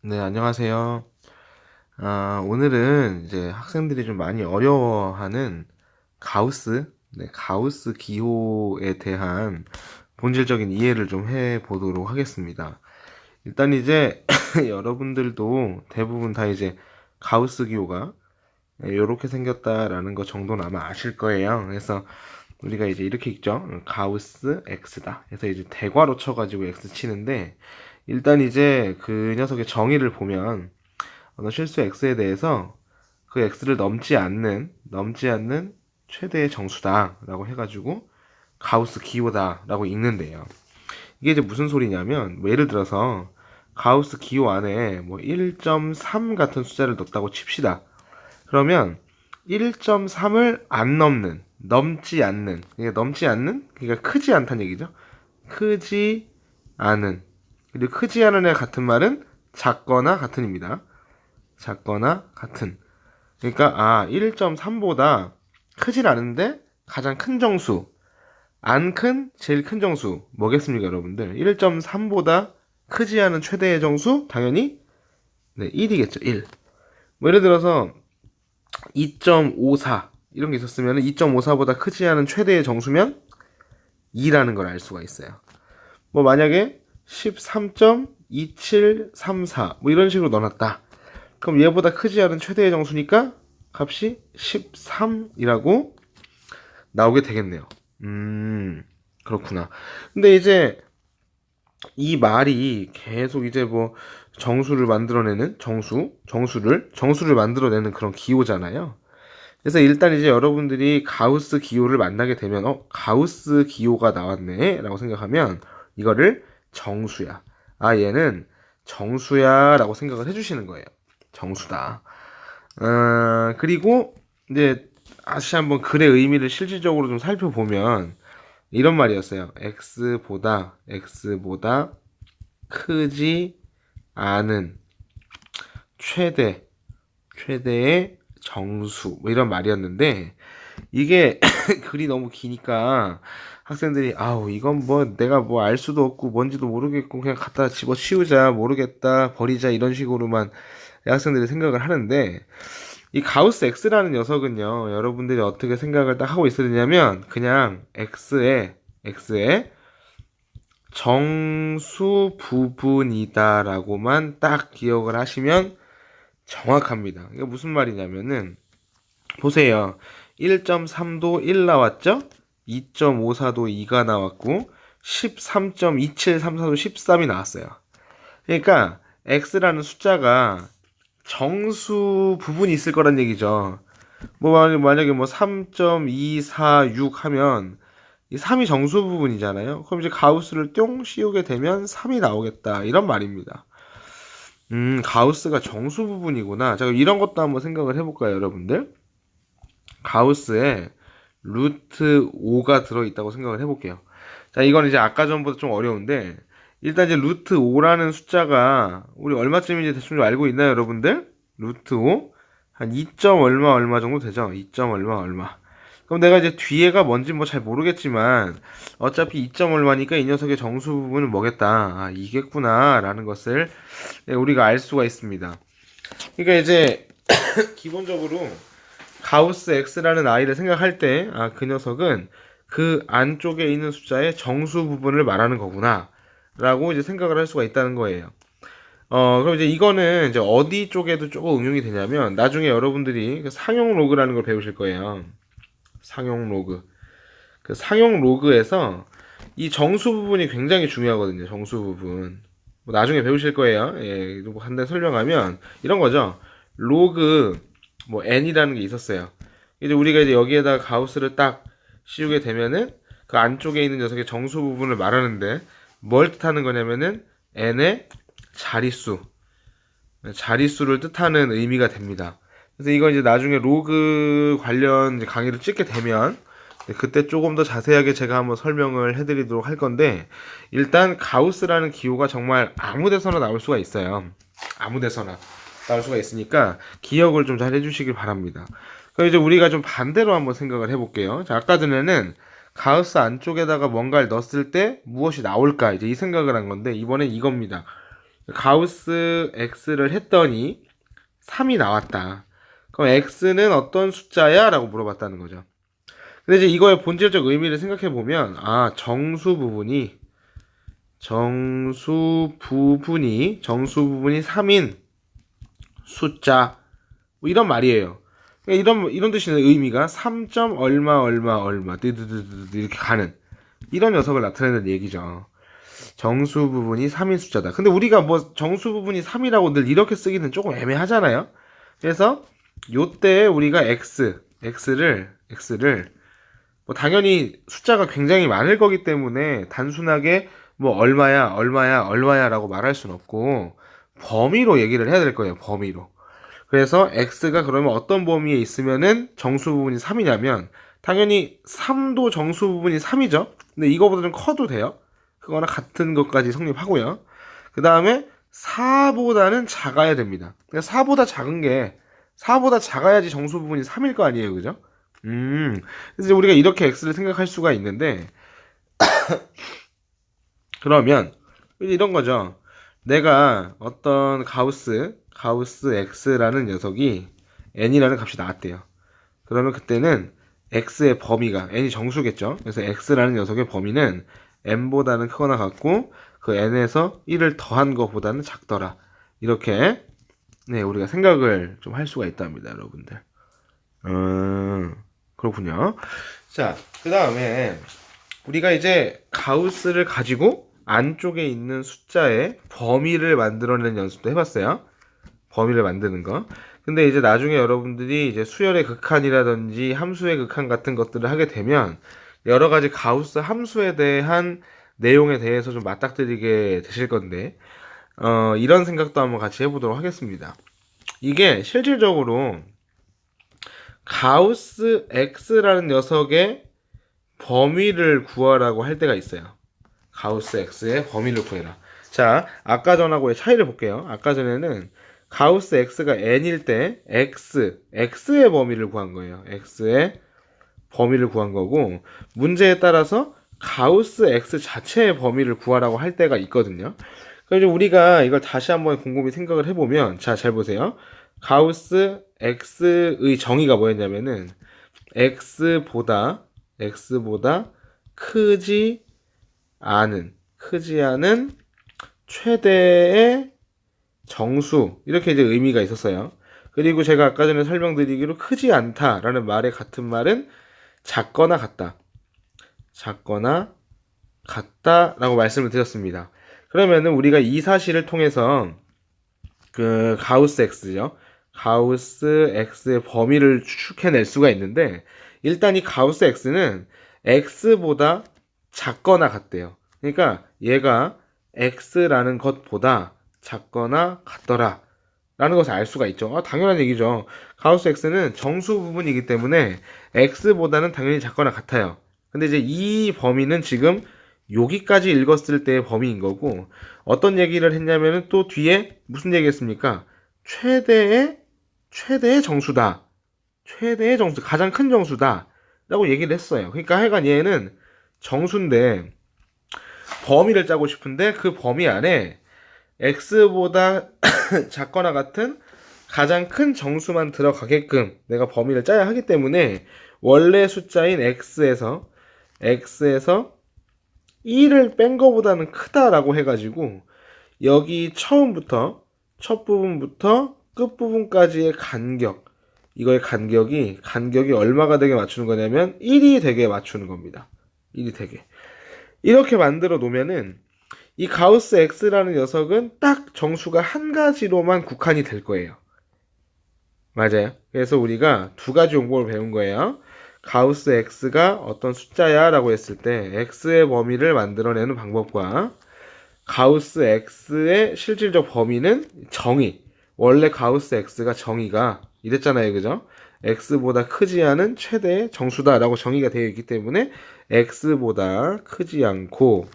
네, 안녕하세요. 오늘은 이제 학생들이 좀 많이 어려워하는 가우스 기호에 대한 본질적인 이해를 좀 해보도록 하겠습니다. 일단 이제 여러분들도 대부분 다 이제 가우스 기호가 이렇게 생겼다라는 것 정도는 아마 아실 거예요. 그래서 우리가 이제 이렇게 읽죠. 가우스 X다. 그래서 이제 대괄호 쳐가지고 X 치는데 일단 이제 그 녀석의 정의를 보면 어느 실수 x에 대해서 그 x를 넘지 않는 최대의 정수다라고 해가지고 가우스 기호다라고 읽는데요. 이게 이제 무슨 소리냐면 뭐 예를 들어서 가우스 기호 안에 뭐 1.3 같은 숫자를 넣었다고 칩시다. 그러면 1.3을 안 넘지 않는, 그러니까 크지 않다는 얘기죠. 크지 않은. 그리고 크지 않은 애 같은 말은 작거나 같은입니다. 작거나 같은. 그러니까 1.3보다 크진 않은데 가장 큰 정수, 안 큰 제일 큰 정수 뭐겠습니까, 여러분들? 1.3보다 크지 않은 최대의 정수 당연히 네, 1이겠죠. 1. 뭐 예를 들어서 2.54 이런 게 있었으면 2.54보다 크지 않은 최대의 정수면 2라는 걸 알 수가 있어요. 뭐 만약에 13.2734 뭐 이런 식으로 넣어놨다. 그럼 얘보다 크지 않은 최대의 정수니까 값이 13이라고 나오게 되겠네요. 그렇구나. 근데 이제 이 말이 계속 이제 뭐 정수를 만들어내는 정수를 만들어내는 그런 기호잖아요. 그래서 일단 이제 여러분들이 가우스 기호를 만나게 되면 가우스 기호가 나왔네 라고 생각하면 이거를 정수야. 얘는 정수야 라고 생각을 해주시는 거예요. 정수다. 그리고 이제 다시 한번 글의 의미를 실질적으로 좀 살펴보면 이런 말이었어요. x보다 크지 않은 최대의 정수 뭐 이런 말이었는데 이게 글이 너무 기니까 학생들이 이건 뭐 내가 뭐 알 수도 없고 뭔지도 모르겠고 그냥 갖다 집어치우자 모르겠다 버리자 이런 식으로만 학생들이 생각을 하는데 이 가우스 X라는 녀석은요 여러분들이 어떻게 생각을 딱 하고 있어야 되냐면 그냥 X의 정수 부분이다라고만 딱 기억을 하시면 정확합니다. 이게 무슨 말이냐면은 보세요. 1.3도 1 나왔죠? 2.54도 2가 나왔고 13.2734도 13이 나왔어요. 그러니까 x라는 숫자가 정수 부분이 있을 거란 얘기죠. 뭐 만약에 뭐 3.246 하면 이 3이 정수 부분이잖아요. 그럼 이제 가우스를 뿅 씌우게 되면 3이 나오겠다. 이런 말입니다. 가우스가 정수 부분이구나. 자, 이런 것도 한번 생각을 해볼까요, 여러분들? 가우스에 루트 5가 들어있다고 생각을 해볼게요. 자, 이건 이제 아까 전보다 좀 어려운데, 일단 이제 루트 5라는 숫자가 우리 얼마쯤인지 대충 좀 알고 있나요, 여러분들? 루트 5? 한 2점 얼마 정도 되죠? 2점 얼마. 그럼 내가 이제 뒤에가 뭔지 뭐 잘 모르겠지만, 어차피 2점 얼마니까 이 녀석의 정수 부분은 뭐겠다. 이겠구나, 라는 것을 네, 우리가 알 수가 있습니다. 그러니까 이제, 기본적으로, 가우스 X라는 아이를 생각할 때, 그 녀석은 그 안쪽에 있는 숫자의 정수 부분을 말하는 거구나. 라고 이제 생각을 할 수가 있다는 거예요. 그럼 이제 이거는 이제 어디 쪽에도 조금 응용이 되냐면, 나중에 여러분들이 그 상용 로그라는 걸 배우실 거예요. 상용 로그. 그 상용 로그에서 이 정수 부분이 굉장히 중요하거든요. 정수 부분. 뭐 나중에 배우실 거예요. 예, 한 대 설명하면 이런 거죠. 로그 뭐 n이라는 게 있었어요. 이제 우리가 이제 여기에다가 가우스를 딱 씌우게 되면은 그 안쪽에 있는 녀석의 정수 부분을 말하는데 뭘 뜻하는 거냐면은 n의 자릿수를 뜻하는 의미가 됩니다. 그래서 이건 이제 나중에 로그 관련 이제 강의를 찍게 되면 그때 조금 더 자세하게 제가 한번 설명을 해드리도록 할 건데 일단 가우스라는 기호가 정말 아무 데서나 나올 수가 있어요. 아무 데서나 나올 수가 있으니까 기억을 좀 잘 해주시길 바랍니다. 그럼 이제 우리가 좀 반대로 한번 생각을 해볼게요. 자, 아까 전에는 가우스 안쪽에다가 뭔가를 넣었을 때 무엇이 나올까 이제 이 생각을 한 건데 이번엔 이겁니다. 가우스 x를 했더니 3이 나왔다. 그럼 x는 어떤 숫자야? 라고 물어봤다는 거죠. 근데 이제 이거의 본질적 의미를 생각해 보면, 정수 부분이 3인 숫자, 뭐 이런 말이에요. 그러니까 이런 뜻이는 의미가 3. 얼마 얼마 얼마 드드드드 이렇게 가는 이런 녀석을 나타내는 얘기죠. 정수 부분이 3인 숫자다. 근데 우리가 뭐 정수 부분이 3이라고 늘 이렇게 쓰기는 조금 애매하잖아요. 그래서 요때 우리가 x를 뭐 당연히 숫자가 굉장히 많을 거기 때문에 단순하게 뭐 얼마야라고 말할 순 없고 범위로 얘기를 해야 될 거예요. 범위로. 그래서 x가 그러면 어떤 범위에 있으면은 정수 부분이 3이냐면 당연히 3도 정수 부분이 3이죠. 근데 이거보다 좀 커도 돼요. 그거나 같은 것까지 성립하고요. 그 다음에 4보다는 작아야 됩니다. 그러니까 4보다 작아야지 정수 부분이 3일 거 아니에요. 그죠? 그래서 우리가 이렇게 x를 생각할 수가 있는데 그러면 이런 거죠. 내가 어떤 가우스 x라는 녀석이 n이라는 값이 나왔대요. 그러면 그때는 x의 범위가 n이 정수겠죠. 그래서 x라는 녀석의 범위는 n보다는 크거나 같고 그 n에서 1을 더한 것보다는 작더라. 이렇게 네, 우리가 생각을 좀 할 수가 있답니다, 여러분들. 그렇군요. 자, 그 다음에 우리가 이제 가우스를 가지고 안쪽에 있는 숫자의 범위를 만들어내는 연습도 해봤어요. 범위를 만드는 거. 근데 이제 나중에 여러분들이 이제 수열의 극한이라든지 함수의 극한 같은 것들을 하게 되면 여러 가지 가우스 함수에 대한 내용에 대해서 좀 맞닥뜨리게 되실 건데, 이런 생각도 한번 같이 해보도록 하겠습니다. 이게 실질적으로 가우스 x라는 녀석의 범위를 구하라고 할 때가 있어요. 가우스 x의 범위를 구해라. 자, 아까 전하고의 차이를 볼게요. 아까 전에는 가우스 x가 n일 때 x의 범위를 구한 거예요. x의 범위를 구한 거고 문제에 따라서 가우스 x 자체의 범위를 구하라고 할 때가 있거든요. 그래서 우리가 이걸 다시 한번 곰곰이 생각을 해보면 자, 잘 보세요. 가우스 x의 정의가 뭐였냐면은 x보다 크지 않은 최대의 정수 이렇게 이제 의미가 있었어요. 그리고 제가 아까 전에 설명드리기로 크지 않다라는 말의 같은 말은 작거나 같다라고 말씀을 드렸습니다. 그러면은 우리가 이 사실을 통해서 그 가우스 x의 범위를 추측해낼 수가 있는데 일단 이 가우스 x는 x보다 작거나 같대요. 그러니까 얘가 x라는 것보다 작거나 같더라 라는 것을 알 수가 있죠. 당연한 얘기죠. 가우스 x는 정수 부분이기 때문에 x보다는 당연히 작거나 같아요. 근데 이제 이 범위는 지금 여기까지 읽었을 때의 범위인 거고 어떤 얘기를 했냐면은 또 뒤에 무슨 얘기했습니까? 최대의 정수다. 최대의 정수, 가장 큰 정수다. 라고 얘기를 했어요. 그러니까 하여간 얘는 정수인데 범위를 짜고 싶은데 그 범위 안에 x보다 작거나 같은 가장 큰 정수만 들어가게끔 내가 범위를 짜야 하기 때문에 원래 숫자인 x에서 1을 뺀 거보다는 크다라고 해가지고 여기 첫 부분부터 끝 부분까지의 간격 이거의 간격이 얼마가 되게 맞추는 거냐면 1이 되게 맞추는 겁니다. 1이 되게 이렇게 만들어 놓으면은 이 가우스 x라는 녀석은 딱 정수가 한 가지로만 국한이 될 거예요. 맞아요. 그래서 우리가 두 가지 용법을 배운 거예요. 가우스 x가 어떤 숫자야 라고 했을 때 x의 범위를 만들어내는 방법과 가우스 x의 실질적 범위는 정의. 원래 가우스 x가 정의가 이랬잖아요. 그죠? x보다 크지 않은 최대의 정수다라고 정의가 되어 있기 때문에 x보다 크지 않고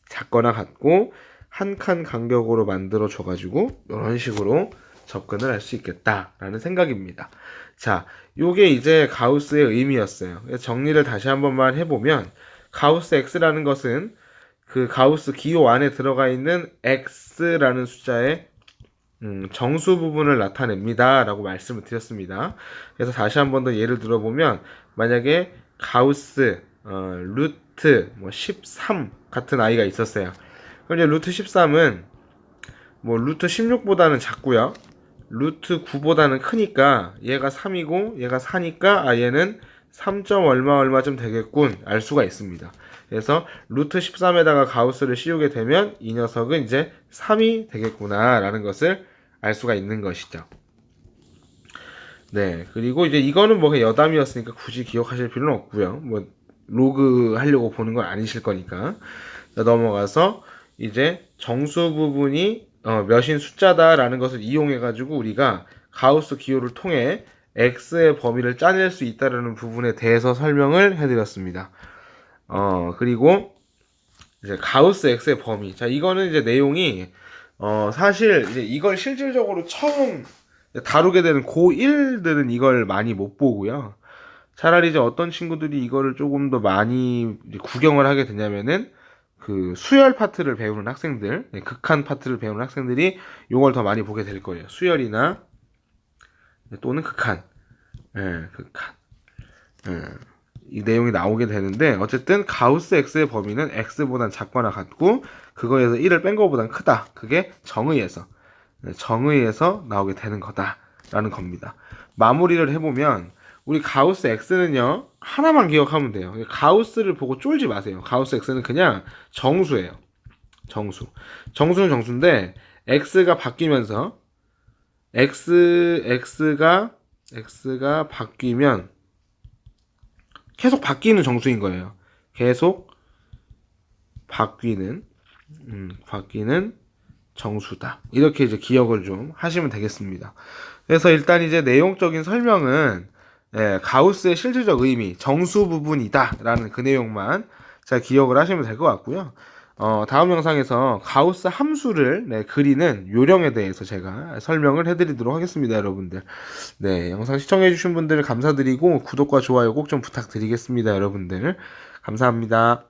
작거나 같고 한 칸 간격으로 만들어 줘가지고 이런 식으로 접근을 할 수 있겠다라는 생각입니다. 자, 요게 이제 가우스의 의미였어요. 정리를 다시 한 번만 해보면 가우스 x라는 것은 그 가우스 기호 안에 들어가 있는 x라는 숫자의 정수 부분을 나타냅니다. 라고 말씀을 드렸습니다. 그래서 다시 한 번 더 예를 들어보면, 만약에 가우스, 루트, 13 같은 아이가 있었어요. 그럼 이제 루트 13은 루트 16보다는 작고요. 루트 9보다는 크니까 얘가 3이고 얘가 4니까 얘는 3. 얼마쯤 되겠군 알 수가 있습니다. 그래서 루트 13에다가 가우스를 씌우게 되면 이 녀석은 이제 3이 되겠구나 라는 것을 알 수가 있는 것이죠. 네, 그리고 이제 이거는 여담이었으니까 굳이 기억하실 필요는 없고요. 로그 하려고 보는 건 아니실 거니까. 자, 넘어가서 이제 정수 부분이 몇인 숫자다라는 것을 이용해가지고 우리가 가우스 기호를 통해 x의 범위를 짜낼 수 있다라는 부분에 대해서 설명을 해드렸습니다. 그리고 이제 가우스 x의 범위. 자, 이거는 이제 내용이 사실 이제 이걸 실질적으로 처음 다루게 되는 고1들은 이걸 많이 못 보고요. 차라리 이제 어떤 친구들이 이거를 조금 더 많이 구경을 하게 되냐면은 그 수열 파트를 배우는 학생들, 극한 파트를 배우는 학생들이 이걸 더 많이 보게 될 거예요. 수열이나 또는 극한, 극한. 이 내용이 나오게 되는데 어쨌든 가우스 x의 범위는 x보단 작거나 같고 그거에서 1을 뺀 거보단 크다. 그게 정의에서 나오게 되는 거다라는 겁니다. 마무리를 해보면 우리 가우스 x는요 하나만 기억하면 돼요. 가우스를 보고 쫄지 마세요. 가우스 x는 그냥 정수예요. 정수는 정수인데 x가 바뀌면서 x가 바뀌면 계속 바뀌는 정수인 거예요. 계속 바뀌는 정수다. 이렇게 이제 기억을 좀 하시면 되겠습니다. 그래서 일단 이제 내용적인 설명은 가우스의 실질적 의미, 정수 부분이다 라는 그 내용만 잘 기억을 하시면 될 것 같고요. 다음 영상에서 가우스 함수를 그리는 요령에 대해서 제가 설명을 해드리도록 하겠습니다, 여러분들. 네, 영상 시청해주신 분들 감사드리고 구독과 좋아요 꼭 좀 부탁드리겠습니다, 여러분들. 감사합니다.